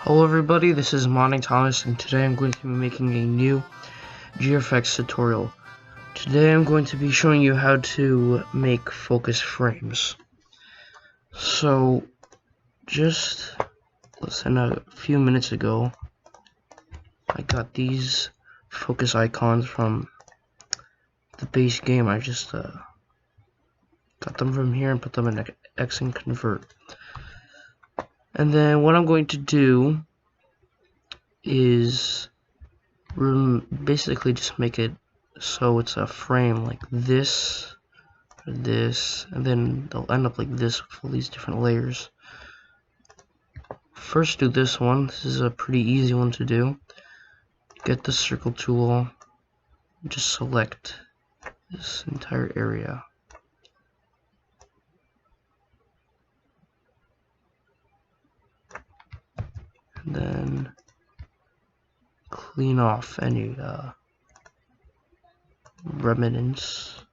Hello everybody, this is Monty Thomas, and today I'm going to be making a new GFX tutorial. Today I'm going to be showing you how to make focus frames. So, just listen, a few minutes ago, I got these focus icons from the base game. I just got them from here and put them in X and convert. And then what I'm going to do is basically just make it so it's a frame like this, or this, and then they'll end up like this with all these different layers. First do this one. This is a pretty easy one to do. Get the circle tool, just select this entire area. And then clean off any remnants.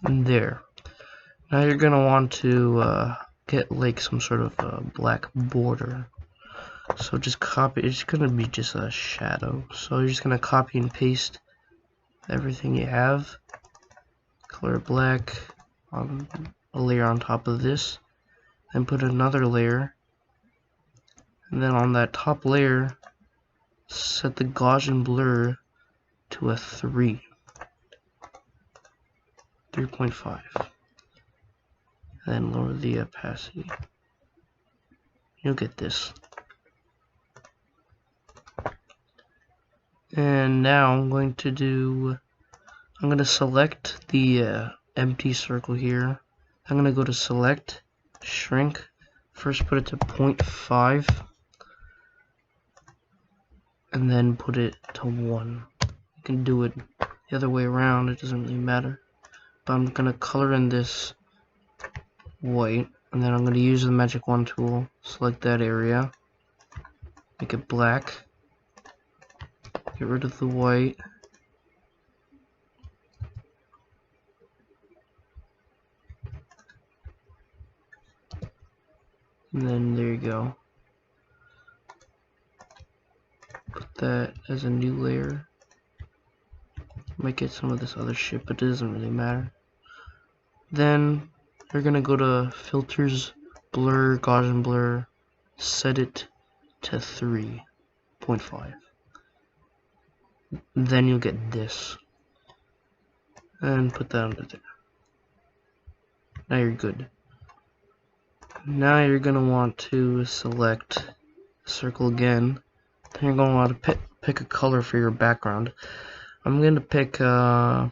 And there. Now you're gonna want to get like some sort of black border. So just copy. It's gonna be just a shadow. So you're just gonna copy and paste everything you have. Color black on a layer on top of this. Then put another layer. And then on that top layer, set the Gaussian blur to a 3.5. Then lower the opacity. You'll get this. And now I'm going to select the empty circle here. I'm going to go to select, shrink. First put it to 0.5. And then put it to 1. You can do it the other way around, it doesn't really matter. But I'm going to color in this white, and then I'm going to use the magic wand tool, select that area, make it black, get rid of the white, and then there you go. Put that as a new layer. Might get some of this other shit, but it doesn't really matter. Then you're gonna go to filters, blur, Gaussian blur, set it to 3.5. Then you'll get this, and put that under there. Now you're good. Now you're gonna want to select circle again. Then you're gonna want to pick a color for your background. I'm gonna pick I'll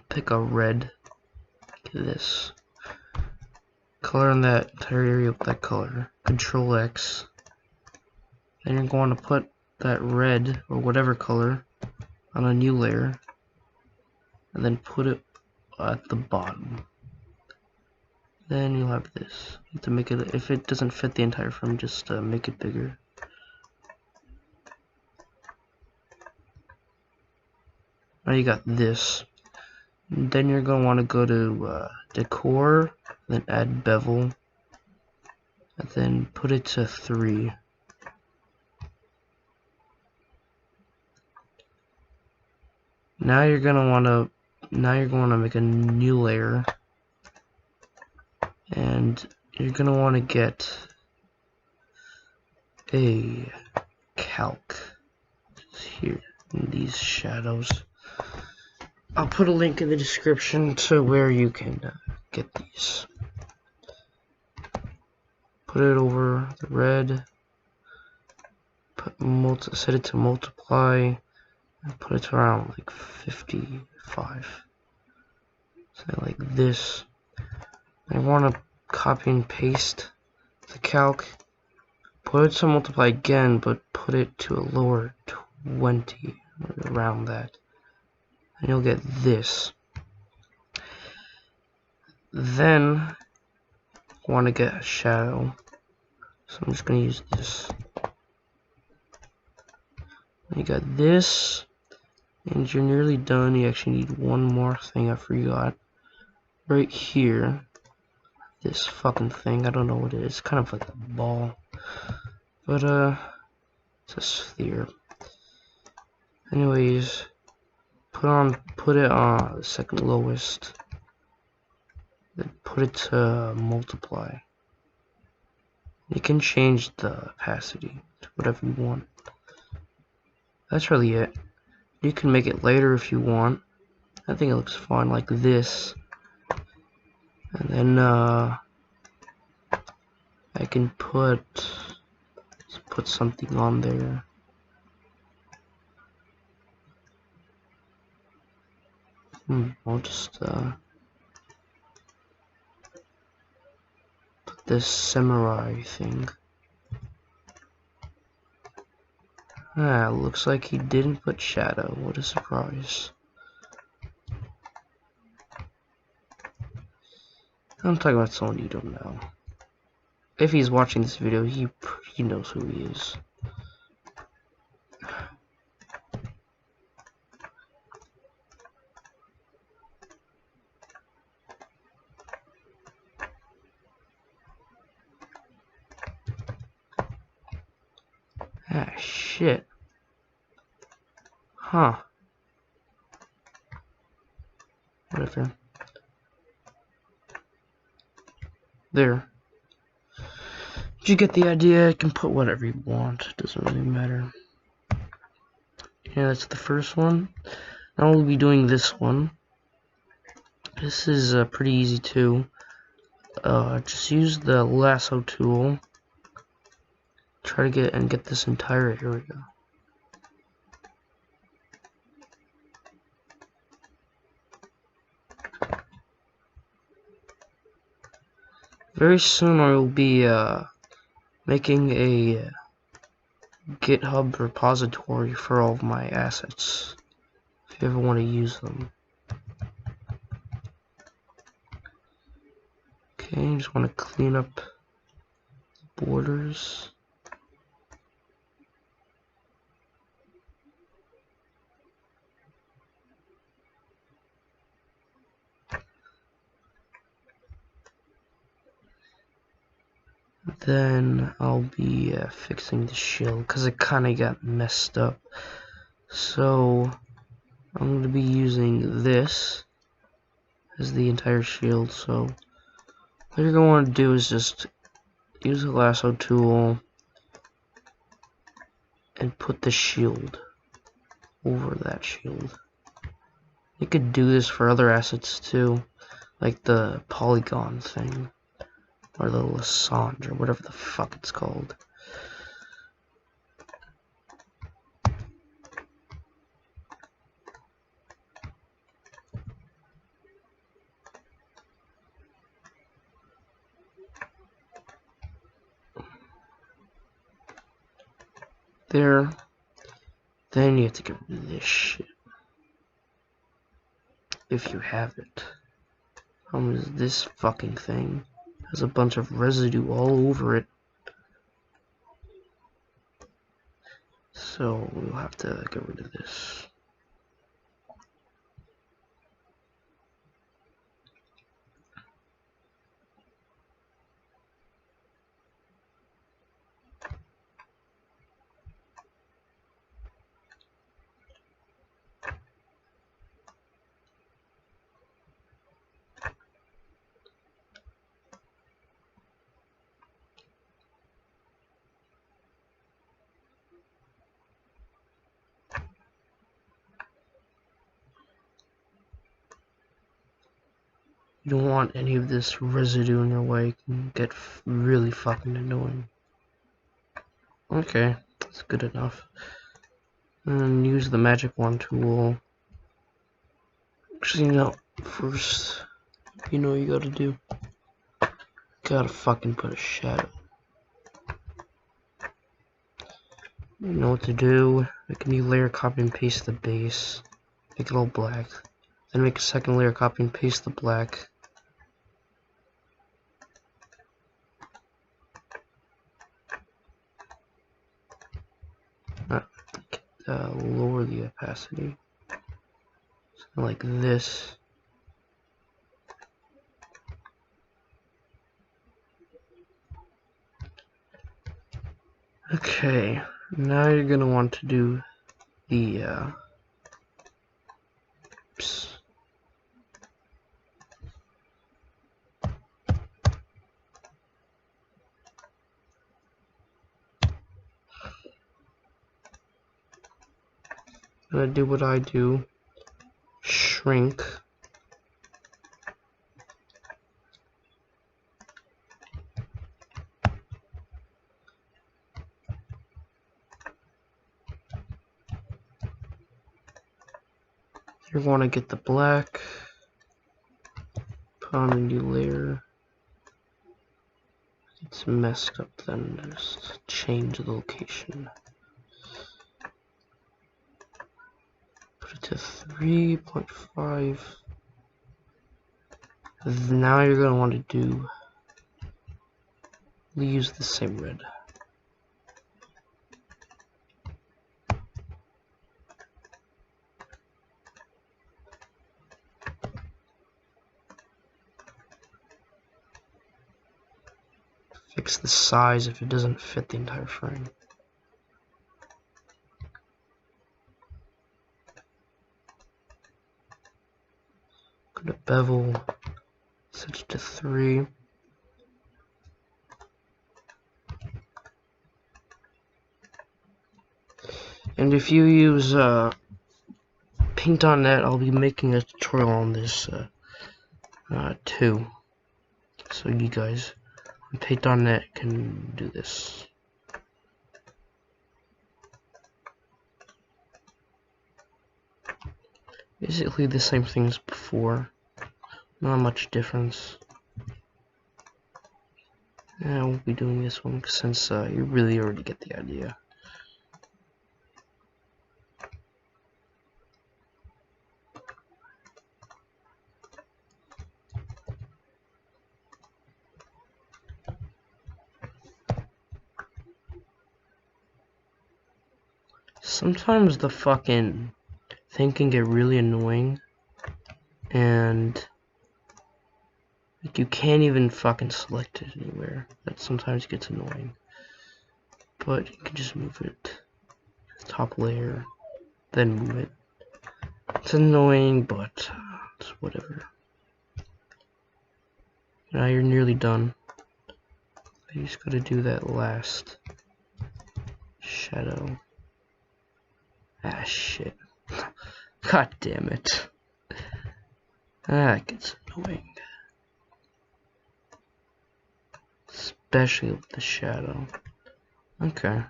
pick a red. Like this. Color in that entire area with that color. Control X. Then you're going to put that red or whatever color on a new layer, and then put it at the bottom. Then you'll have this. You have to make it, if it doesn't fit the entire frame, just make it bigger. Now you got this. And then you're going to want to go to decor, then add bevel, and then put it to 3. Now you're going to make a new layer, and you're going to want to get a calc here in these shadows. I'll put a link in the description to where you can get these. Put it over the red, set it to multiply, and put it to around like 55. So like this. I want to copy and paste the calc, put it to multiply again, but put it to a lower 20, around that. and you'll get this. Then I want to get a shadow, so I'm just going to use this. You got this, and you're nearly done. You actually need one more thing I forgot. Right here, this fucking thing, I don't know what it is, kind of like a ball, but it's a sphere. Anyways, put it on the second lowest, then put it to multiply. You can change the opacity to whatever you want. That's really it. You can make it lighter if you want. I think it looks fine like this. And then I can put something on there. I'll just put this samurai thing. Looks like he didn't put shadow. What a surprise. I'm talking about someone you don't know. If he's watching this video, he knows who he is. Shit. Huh. Whatever. There. Did you get the idea? You can put whatever you want. It doesn't really matter. Yeah, that's the first one. Now we'll be doing this one. This is pretty easy too. Just use the lasso tool. Try to get this entire area. Very soon I will be making a GitHub repository for all of my assets, if you ever want to use them. Okay, just want to clean up borders. Then I'll be fixing the shield because it kind of got messed up. So I'm going to be using this as the entire shield. So what you're going to want to do is just use the lasso tool and put the shield over that shield. You could do this for other assets too, like the polygon thing, or the Lassonge, or whatever the fuck it's called. There. Then you have to get rid of this shit. If you have it. Is this fucking thing has a bunch of residue all over it. So we'll have to get rid of this. You don't want any of this residue in your way. It can get really fucking annoying. Okay, that's good enough. And use the magic wand tool. Actually, no. First, you know what you gotta do. Gotta fucking put a shadow. You know what to do. Make a new layer, copy and paste the base. make it all black. Then make a second layer, copy and paste the black. Lower the opacity. Something like this. Okay, now you're gonna want to do the oops. I'm gonna do what I do. Shrink. You want to get the black. Put on a new layer. It's messed up, then just change the location. Put it to 3.5. Now you're going to want to use the same red. Fix the size if it doesn't fit the entire frame. Go to bevel, set it to 3. And if you use Paint.net, I'll be making a tutorial on this too. So you guys on Paint.net can do this. Basically the same thing as before. Not much difference. I won't be doing this one since you really already get the idea. Sometimes the fucking thing can get really annoying, and like you can't even fucking select it anywhere. That sometimes gets annoying. But you can just move it top layer, then move it. It's annoying, but it's whatever. Now you're nearly done. You just gotta do that last shadow. Ah, shit. God damn it. That gets annoying. Especially with the shadow. Okay.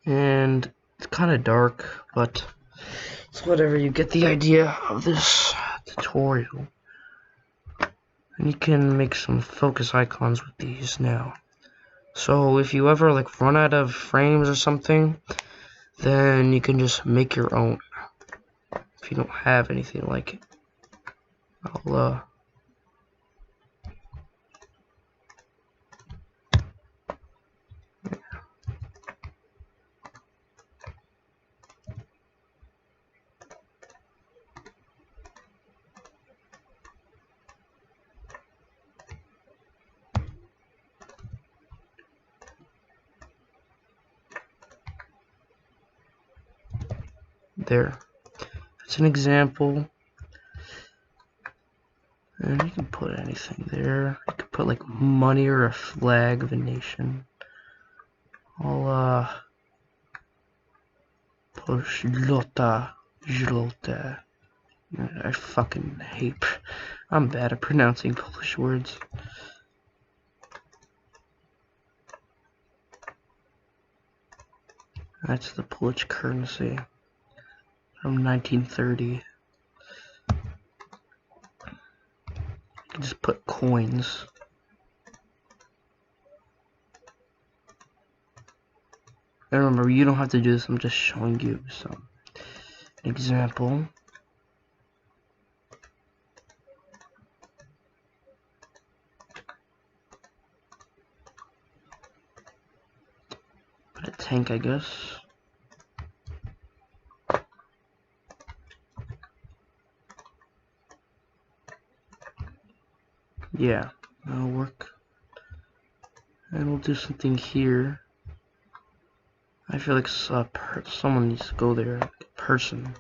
And it's kind of dark, but it's whatever. You get the idea of this tutorial. And you can make some focus icons with these now. So if you ever like run out of frames or something, then you can just make your own. If you don't have anything like it, I'll there. That's an example. And you can put anything there. You can put like money or a flag of a nation. I'll put Zlota. I fucking hate. I'm bad at pronouncing Polish words. That's the Polish currency from 1930. You can just put coins. And remember, you don't have to do this, I'm just showing you some example. Put a tank, I guess. Yeah, that'll work. And we'll do something here. I feel like someone needs to go there, like a person.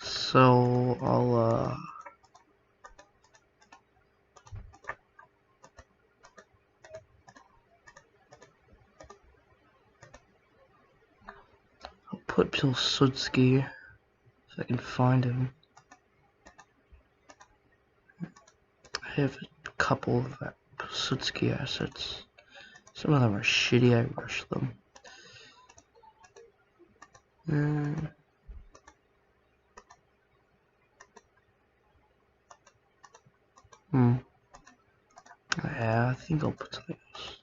So I'll put Pilsudski if I can find him. I have a couple of Pilsudski assets. Some of them are shitty, I rush them. Yeah, I think I'll put something else.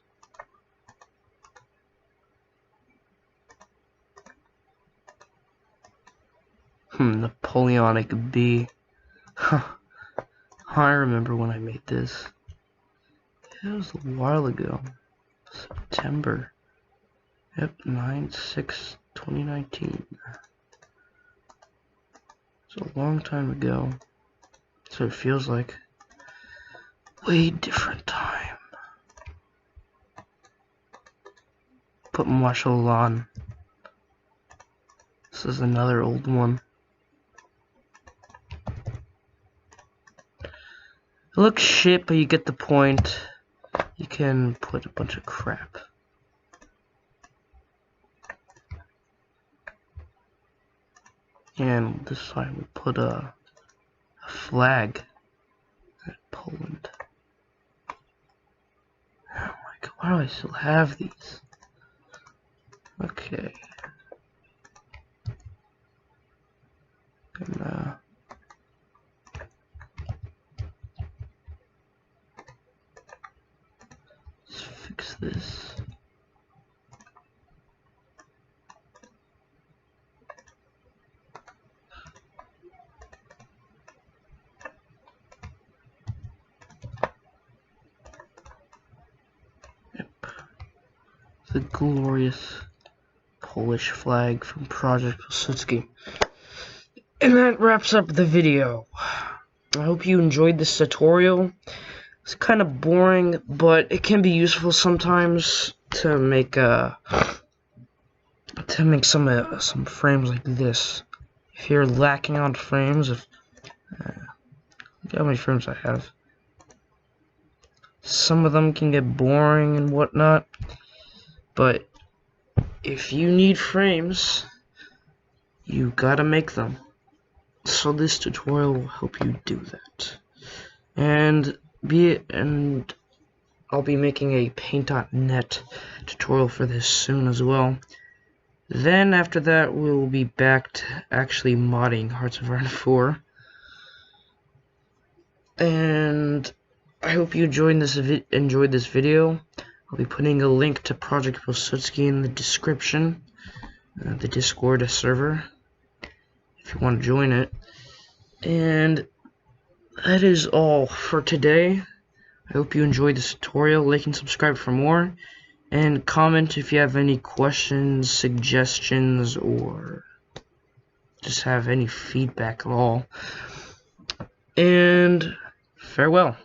Napoleonic B. I remember when I made this. It was a while ago. September. Yep, 9/6/2019. It's a long time ago. So it feels like way different time. Put Marshall on. This is another old one. It looks shit, but you get the point. You can put a bunch of crap. And this side we put a flag at Poland. Oh my god, why do I still have these? Okay. Gonna let's fix this. Yep. The glorious Polish flag from Project Pilsudski. And that wraps up the video. I hope you enjoyed this tutorial. It's kind of boring, but it can be useful sometimes to make some frames like this. If you're lacking on frames, look how many frames I have. Some of them can get boring and whatnot, but if you need frames, you gotta make them. So this tutorial will help you do that. And I'll be making a paint.net tutorial for this soon as well. Then after that we'll be back to actually modding Hearts of Iron 4. And I hope you enjoyed this video. I'll be putting a link to Project Pilsudski in the description, the Discord server, if you want to join it. And that is all for today. I hope you enjoyed this tutorial. Like and subscribe for more, and comment if you have any questions, suggestions, or just have any feedback at all. And farewell.